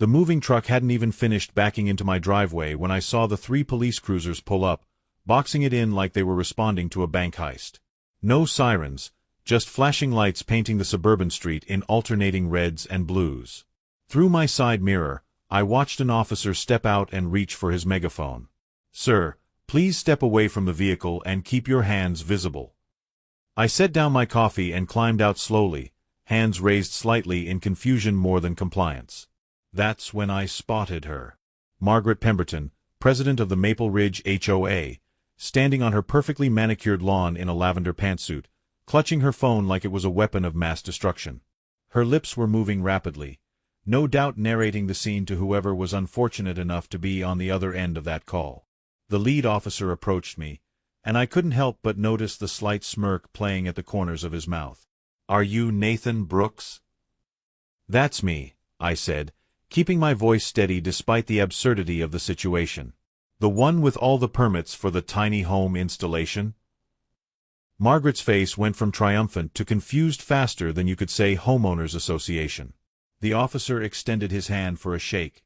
The moving truck hadn't even finished backing into my driveway when I saw the 3 police cruisers pull up, boxing it in like they were responding to a bank heist. No sirens, just flashing lights painting the suburban street in alternating reds and blues. Through my side mirror, I watched an officer step out and reach for his megaphone. "Sir, please step away from the vehicle and keep your hands visible." I set down my coffee and climbed out slowly, hands raised slightly in confusion more than compliance. That's when I spotted her. Margaret Pemberton, president of the Maple Ridge HOA, standing on her perfectly manicured lawn in a lavender pantsuit, clutching her phone like it was a weapon of mass destruction. Her lips were moving rapidly, no doubt narrating the scene to whoever was unfortunate enough to be on the other end of that call. The lead officer approached me, and I couldn't help but notice the slight smirk playing at the corners of his mouth. "Are you Nathan Brooks?" "That's me," I said, keeping my voice steady despite the absurdity of the situation. "The one with all the permits for the tiny home installation?" Margaret's face went from triumphant to confused faster than you could say Homeowners Association. The officer extended his hand for a shake,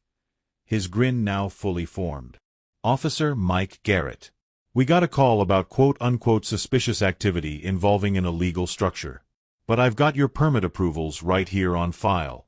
his grin now fully formed. "Officer Mike Garrett. We got a call about quote-unquote suspicious activity involving an illegal structure. But I've got your permit approvals right here on file."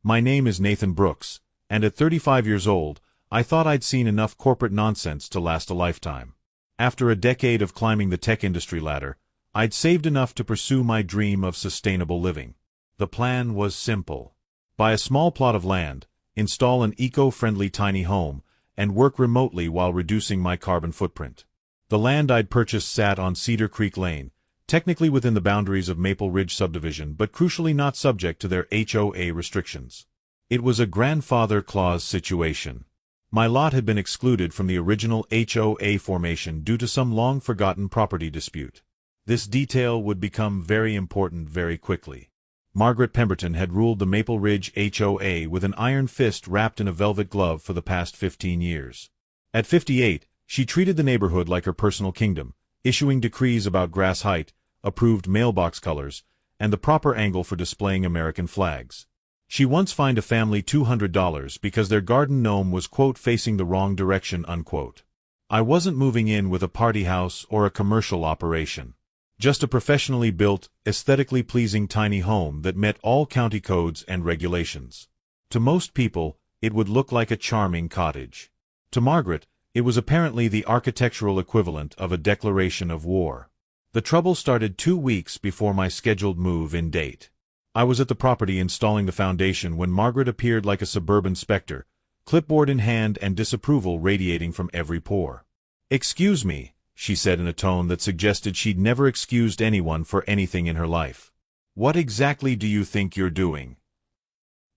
My name is Nathan Brooks, and at 35 years old, I thought I'd seen enough corporate nonsense to last a lifetime. After a decade of climbing the tech industry ladder, I'd saved enough to pursue my dream of sustainable living. The plan was simple. Buy a small plot of land, install an eco-friendly tiny home, and work remotely while reducing my carbon footprint. The land I'd purchased sat on Cedar Creek Lane, technically within the boundaries of Maple Ridge subdivision but crucially not subject to their HOA restrictions. It was a grandfather clause situation. My lot had been excluded from the original HOA formation due to some long-forgotten property dispute. This detail would become very important very quickly. Margaret Pemberton had ruled the Maple Ridge HOA with an iron fist wrapped in a velvet glove for the past 15 years. At 58, she treated the neighborhood like her personal kingdom, issuing decrees about grass height, approved mailbox colors, and the proper angle for displaying American flags. She once fined a family $200 because their garden gnome was, quote, facing the wrong direction, unquote. I wasn't moving in with a party house or a commercial operation. Just a professionally built, aesthetically pleasing tiny home that met all county codes and regulations. To most people, it would look like a charming cottage. To Margaret, it was apparently the architectural equivalent of a declaration of war. The trouble started 2 weeks before my scheduled move-in date. I was at the property installing the foundation when Margaret appeared like a suburban specter, clipboard in hand and disapproval radiating from every pore. "Excuse me," she said in a tone that suggested she'd never excused anyone for anything in her life. "What exactly do you think you're doing?"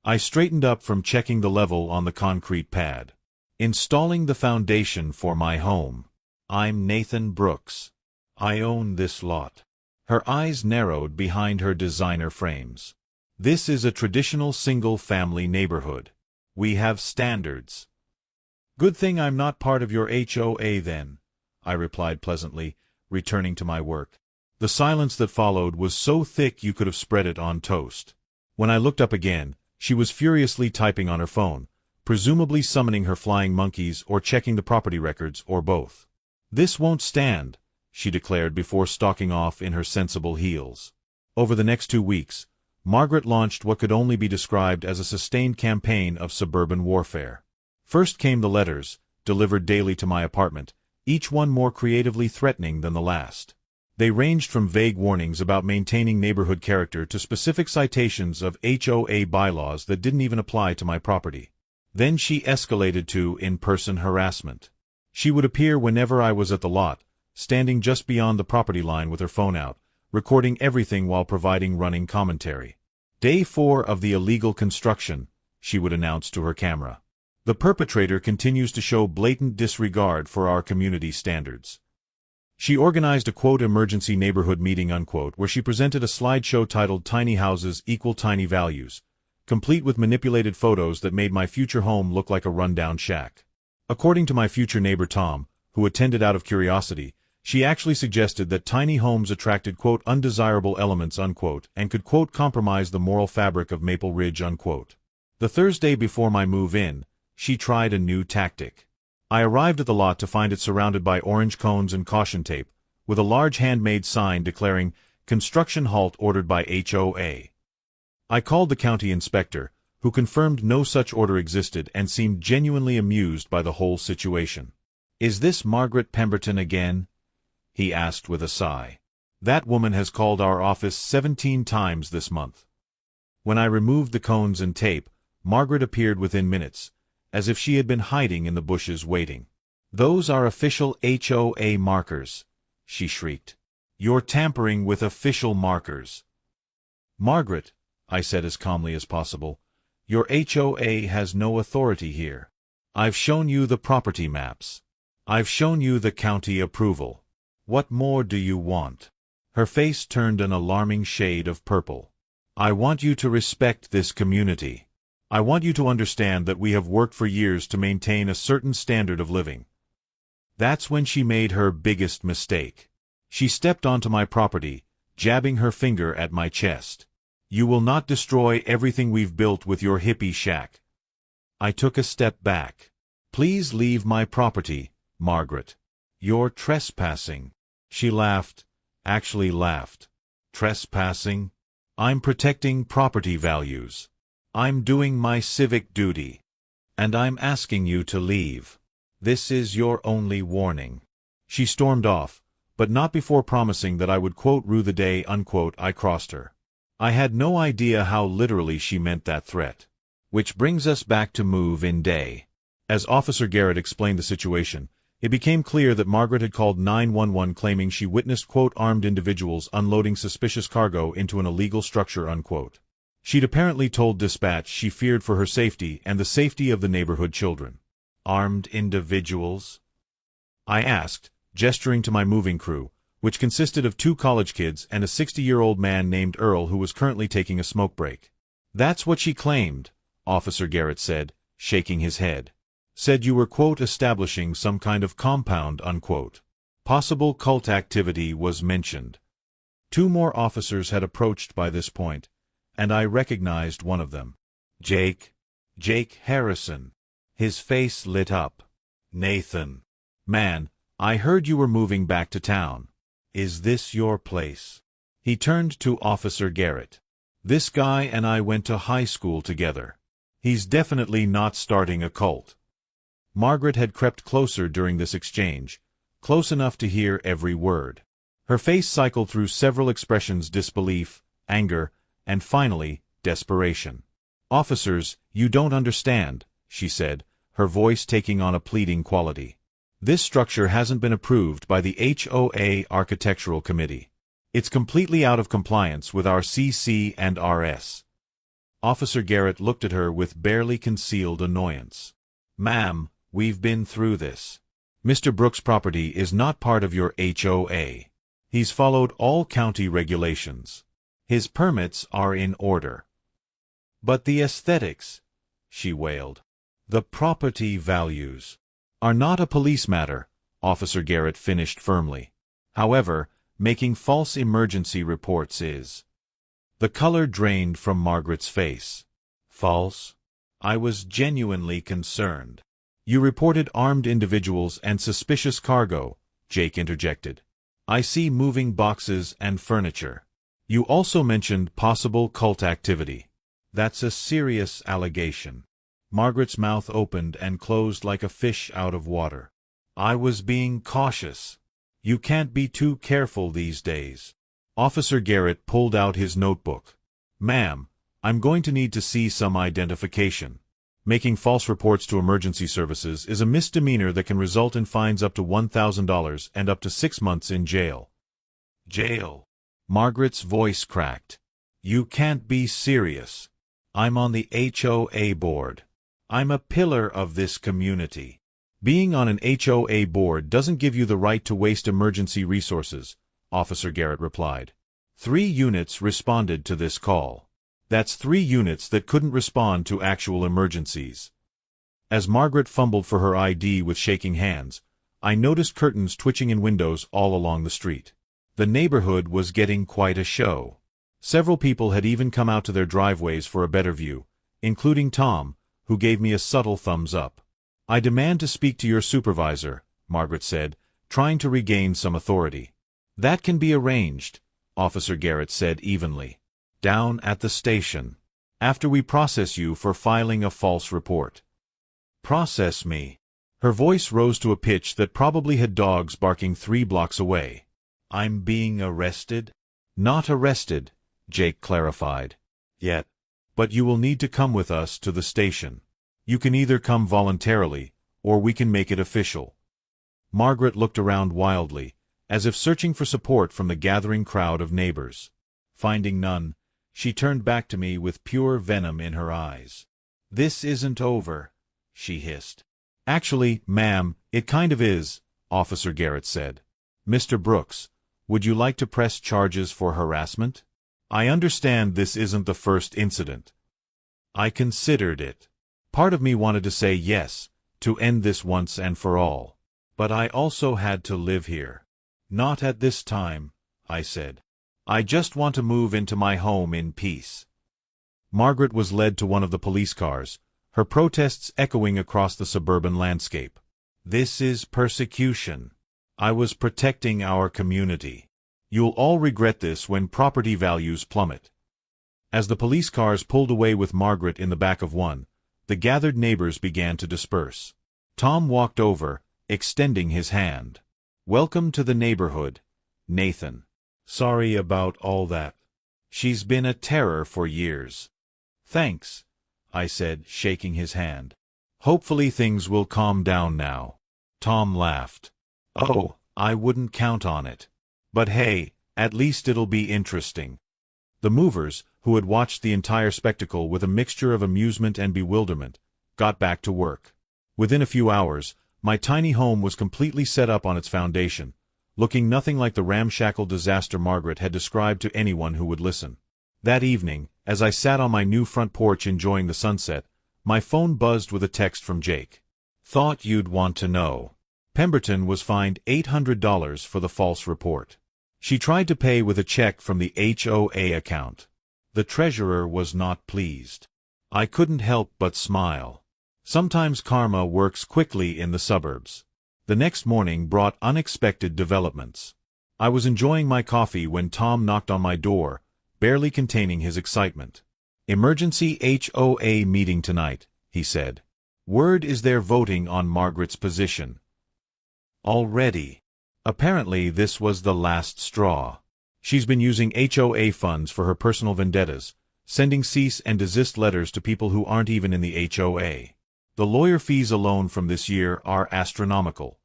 I straightened up from checking the level on the concrete pad. "Installing the foundation for my home. I'm Nathan Brooks. I own this lot." Her eyes narrowed behind her designer frames. "This is a traditional single-family neighborhood. We have standards." "Good thing I'm not part of your HOA then," I replied pleasantly, returning to my work. The silence that followed was so thick you could have spread it on toast. When I looked up again, she was furiously typing on her phone, presumably summoning her flying monkeys or checking the property records or both. "This won't stand," she declared before stalking off in her sensible heels. Over the next 2 weeks, Margaret launched what could only be described as a sustained campaign of suburban warfare. First came the letters, delivered daily to my apartment, each one more creatively threatening than the last. They ranged from vague warnings about maintaining neighborhood character to specific citations of HOA bylaws that didn't even apply to my property. Then she escalated to in-person harassment. She would appear whenever I was at the lot, standing just beyond the property line with her phone out, recording everything while providing running commentary. "Day 4 of the illegal construction," she would announce to her camera. "The perpetrator continues to show blatant disregard for our community standards." She organized a quote emergency neighborhood meeting unquote where she presented a slideshow titled "Tiny Houses Equal Tiny Values," complete with manipulated photos that made my future home look like a rundown shack. According to my future neighbor Tom, who attended out of curiosity, she actually suggested that tiny homes attracted, quote, undesirable elements, unquote, and could, quote, compromise the moral fabric of Maple Ridge, unquote. The Thursday before my move-in, she tried a new tactic. I arrived at the lot to find it surrounded by orange cones and caution tape, with a large handmade sign declaring, "Construction halt ordered by HOA." I called the county inspector, who confirmed no such order existed and seemed genuinely amused by the whole situation. "Is this Margaret Pemberton again?" he asked with a sigh. "That woman has called our office 17 times this month." When I removed the cones and tape, Margaret appeared within minutes, as if she had been hiding in the bushes waiting. "Those are official HOA markers," she shrieked. "You're tampering with official markers." "Margaret," I said as calmly as possible, "your HOA has no authority here. I've shown you the property maps. I've shown you the county approval. What more do you want?" Her face turned an alarming shade of purple. "I want you to respect this community. I want you to understand that we have worked for years to maintain a certain standard of living." That's when she made her biggest mistake. She stepped onto my property, jabbing her finger at my chest. "You will not destroy everything we've built with your hippie shack." I took a step back. "Please leave my property, Margaret. You're trespassing." She laughed, actually laughed. "Trespassing? I'm protecting property values. I'm doing my civic duty. And I'm asking you to leave. This is your only warning." She stormed off, but not before promising that I would quote rue the day unquote I crossed her. I had no idea how literally she meant that threat. Which brings us back to move-in day. As Officer Garrett explained the situation, it became clear that Margaret had called 911 claiming she witnessed quote armed individuals unloading suspicious cargo into an illegal structure unquote. She'd apparently told dispatch she feared for her safety and the safety of the neighborhood children. "Armed individuals?" I asked, gesturing to my moving crew, which consisted of 2 college kids and a 60-year-old man named Earl who was currently taking a smoke break. "That's what she claimed," Officer Garrett said, shaking his head. "Said you were quote establishing some kind of compound unquote. Possible cult activity was mentioned." 2 more officers had approached by this point, and I recognized one of them. Jake Harrison. His face lit up. "Nathan. Man, I heard you were moving back to town. Is this your place?" He turned to Officer Garrett. "This guy and I went to high school together. He's definitely not starting a cult." Margaret had crept closer during this exchange, close enough to hear every word. Her face cycled through several expressions: disbelief, anger, and finally, desperation. "Officers, you don't understand," she said, her voice taking on a pleading quality. "This structure hasn't been approved by the HOA Architectural Committee. It's completely out of compliance with our CC and RS. Officer Garrett looked at her with barely concealed annoyance. "Ma'am, we've been through this. Mr. Brooks' property is not part of your HOA. He's followed all county regulations. His permits are in order." "But the aesthetics," she wailed. "The property values are not a police matter," Officer Garrett finished firmly. "However, making false emergency reports is." The color drained from Margaret's face. "False?" I was genuinely concerned. "You reported armed individuals and suspicious cargo," Jake interjected. "I see moving boxes and furniture. You also mentioned possible cult activity. That's a serious allegation." Margaret's mouth opened and closed like a fish out of water. "I was being cautious. You can't be too careful these days." Officer Garrett pulled out his notebook. "Ma'am, I'm going to need to see some identification. Making false reports to emergency services is a misdemeanor that can result in fines up to $1,000 and up to 6 months in jail." "Jail?" Margaret's voice cracked. "You can't be serious. I'm on the HOA board. I'm a pillar of this community." "Being on an HOA board doesn't give you the right to waste emergency resources," Officer Garrett replied. 3 units responded to this call. That's 3 units that couldn't respond to actual emergencies. As Margaret fumbled for her ID with shaking hands, I noticed curtains twitching in windows all along the street. The neighborhood was getting quite a show. Several people had even come out to their driveways for a better view, including Tom, who gave me a subtle thumbs up. "I demand to speak to your supervisor," Margaret said, trying to regain some authority. "That can be arranged," Officer Garrett said evenly. "Down at the station. After we process you for filing a false report." "Process me?" Her voice rose to a pitch that probably had dogs barking 3 blocks away. "I'm being arrested?" "Not arrested," Jake clarified. "Yet. But you will need to come with us to the station. You can either come voluntarily, or we can make it official." Margaret looked around wildly, as if searching for support from the gathering crowd of neighbors. Finding none, she turned back to me with pure venom in her eyes. "This isn't over," she hissed. "Actually, ma'am, it kind of is," Officer Garrett said. "Mr. Brooks, would you like to press charges for harassment? I understand this isn't the first incident." I considered it. Part of me wanted to say yes, to end this once and for all. But I also had to live here. "Not at this time," I said. "I just want to move into my home in peace." Margaret was led to one of the police cars, her protests echoing across the suburban landscape. "This is persecution. I was protecting our community. You'll all regret this when property values plummet." As the police cars pulled away with Margaret in the back of one, the gathered neighbors began to disperse. Tom walked over, extending his hand. "Welcome to the neighborhood, Nathan. Sorry about all that. She's been a terror for years." "Thanks," I said, shaking his hand. "Hopefully things will calm down now." Tom laughed. "Oh, I wouldn't count on it. But hey, at least it'll be interesting." The movers, who had watched the entire spectacle with a mixture of amusement and bewilderment, got back to work. Within a few hours, my tiny home was completely set up on its foundation, looking nothing like the ramshackle disaster Margaret had described to anyone who would listen. That evening, as I sat on my new front porch enjoying the sunset, my phone buzzed with a text from Jake. "Thought you'd want to know. Pemberton was fined $800 for the false report. She tried to pay with a check from the HOA account. The treasurer was not pleased." I couldn't help but smile. Sometimes karma works quickly in the suburbs. The next morning brought unexpected developments. I was enjoying my coffee when Tom knocked on my door, barely containing his excitement. "Emergency HOA meeting tonight," he said. "Word is they're voting on Margaret's position." Already. Apparently this was the last straw. She's been using HOA funds for her personal vendettas, sending cease and desist letters to people who aren't even in the HOA. The lawyer fees alone from this year are astronomical.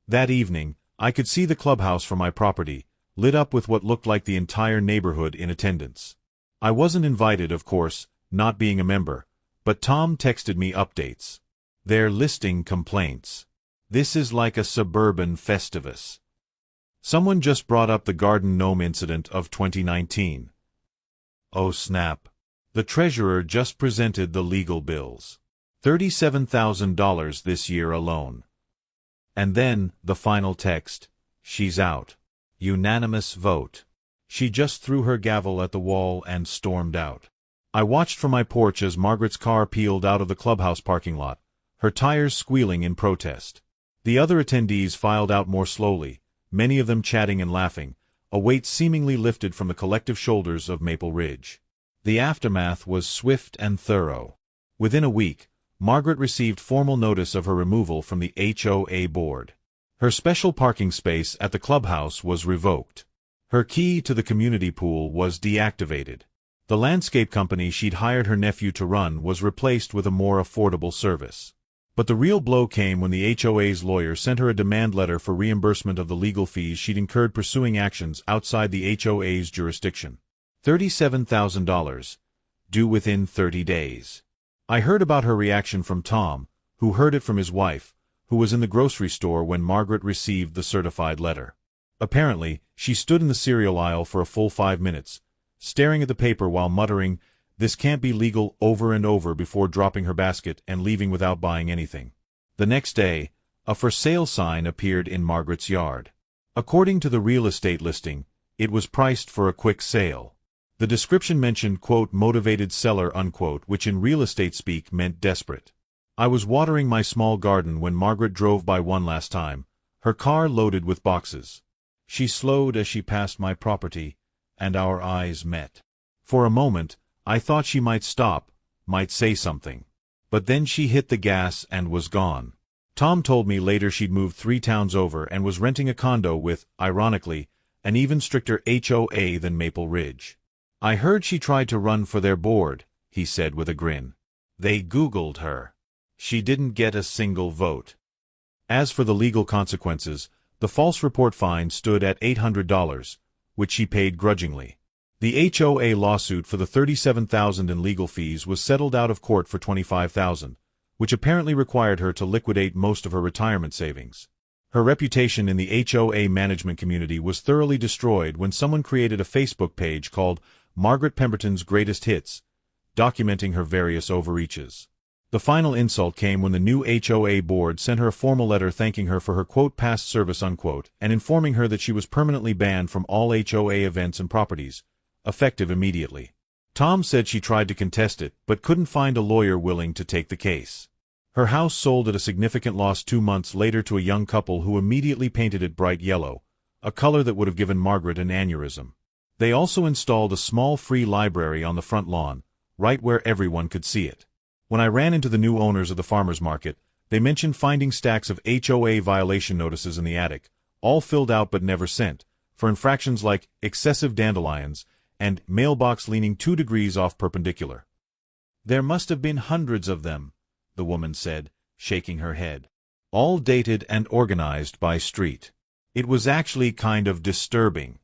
That evening, I could see the clubhouse from my property, lit up with what looked like the entire neighborhood in attendance. I wasn't invited, of course, not being a member, but Tom texted me updates. "They're listing complaints. This is like a suburban Festivus. Someone just brought up the garden gnome incident of 2019. Oh snap. The treasurer just presented the legal bills. $37,000 this year alone." And then, the final text, "She's out. Unanimous vote." She just threw her gavel at the wall and stormed out. I watched from my porch as Margaret's car peeled out of the clubhouse parking lot, her tires squealing in protest. The other attendees filed out more slowly, many of them chatting and laughing, a weight seemingly lifted from the collective shoulders of Maple Ridge. The aftermath was swift and thorough. Within a week, Margaret received formal notice of her removal from the HOA board. Her special parking space at the clubhouse was revoked. Her key to the community pool was deactivated. The landscape company she'd hired her nephew to run was replaced with a more affordable service. But the real blow came when the HOA's lawyer sent her a demand letter for reimbursement of the legal fees she'd incurred pursuing actions outside the HOA's jurisdiction. $37,000, due within 30 days. I heard about her reaction from Tom, who heard it from his wife, who was in the grocery store when Margaret received the certified letter. Apparently, she stood in the cereal aisle for a full 5 minutes, staring at the paper while muttering, "This can't be legal," over and over before dropping her basket and leaving without buying anything. The next day, a for sale sign appeared in Margaret's yard. According to the real estate listing, it was priced for a quick sale. The description mentioned, quote, motivated seller, unquote, which in real estate speak meant desperate. I was watering my small garden when Margaret drove by one last time, her car loaded with boxes. She slowed as she passed my property, and our eyes met. For a moment, I thought she might stop, might say something. But then she hit the gas and was gone. Tom told me later she'd moved 3 towns over and was renting a condo with, ironically, an even stricter HOA than Maple Ridge. I heard she tried to run for their board, he said with a grin. They Googled her. She didn't get a single vote. As for the legal consequences, the false report fine stood at $800, which she paid grudgingly. The HOA lawsuit for the $37,000 in legal fees was settled out of court for $25,000, which apparently required her to liquidate most of her retirement savings. Her reputation in the HOA management community was thoroughly destroyed when someone created a Facebook page called Margaret Pemberton's Greatest Hits, documenting her various overreaches. The final insult came when the new HOA board sent her a formal letter thanking her for her, quote, past service, unquote, and informing her that she was permanently banned from all HOA events and properties, effective immediately. Tom said she tried to contest it, but couldn't find a lawyer willing to take the case. Her house sold at a significant loss 2 months later to a young couple who immediately painted it bright yellow, a color that would have given Margaret an aneurysm. They also installed a small free library on the front lawn, right where everyone could see it. When I ran into the new owners of the farmers market, they mentioned finding stacks of HOA violation notices in the attic, all filled out but never sent, for infractions like excessive dandelions and mailbox leaning 2 degrees off perpendicular. There must have been hundreds of them, the woman said, shaking her head. All dated and organized by street. It was actually kind of disturbing.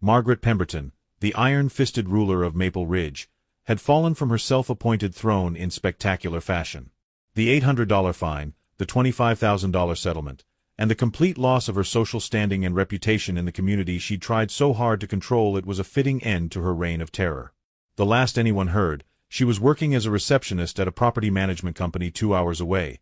Margaret Pemberton, the iron-fisted ruler of Maple Ridge, had fallen from her self-appointed throne in spectacular fashion. The $800 fine, the $25,000 settlement, and the complete loss of her social standing and reputation in the community she'd tried so hard to control it was a fitting end to her reign of terror. The last anyone heard, she was working as a receptionist at a property management company 2 hours away,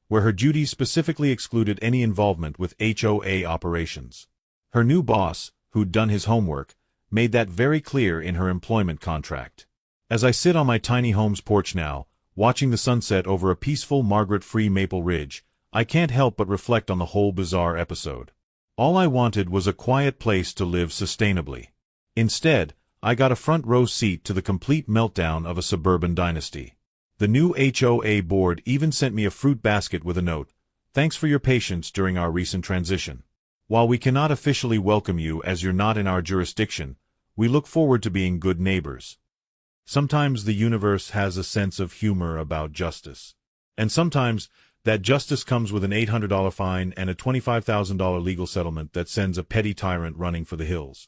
where her duties specifically excluded any involvement with HOA operations. Her new boss, who'd done his homework, made that very clear in her employment contract. As I sit on my tiny home's porch now, watching the sunset over a peaceful Margaret-free Maple Ridge, I can't help but reflect on the whole bizarre episode. All I wanted was a quiet place to live sustainably. Instead, I got a front-row seat to the complete meltdown of a suburban dynasty. The new HOA board even sent me a fruit basket with a note, "Thanks for your patience during our recent transition. While we cannot officially welcome you as you're not in our jurisdiction, we look forward to being good neighbors." Sometimes the universe has a sense of humor about justice. And sometimes that justice comes with an $800 fine and a $25,000 legal settlement that sends a petty tyrant running for the hills.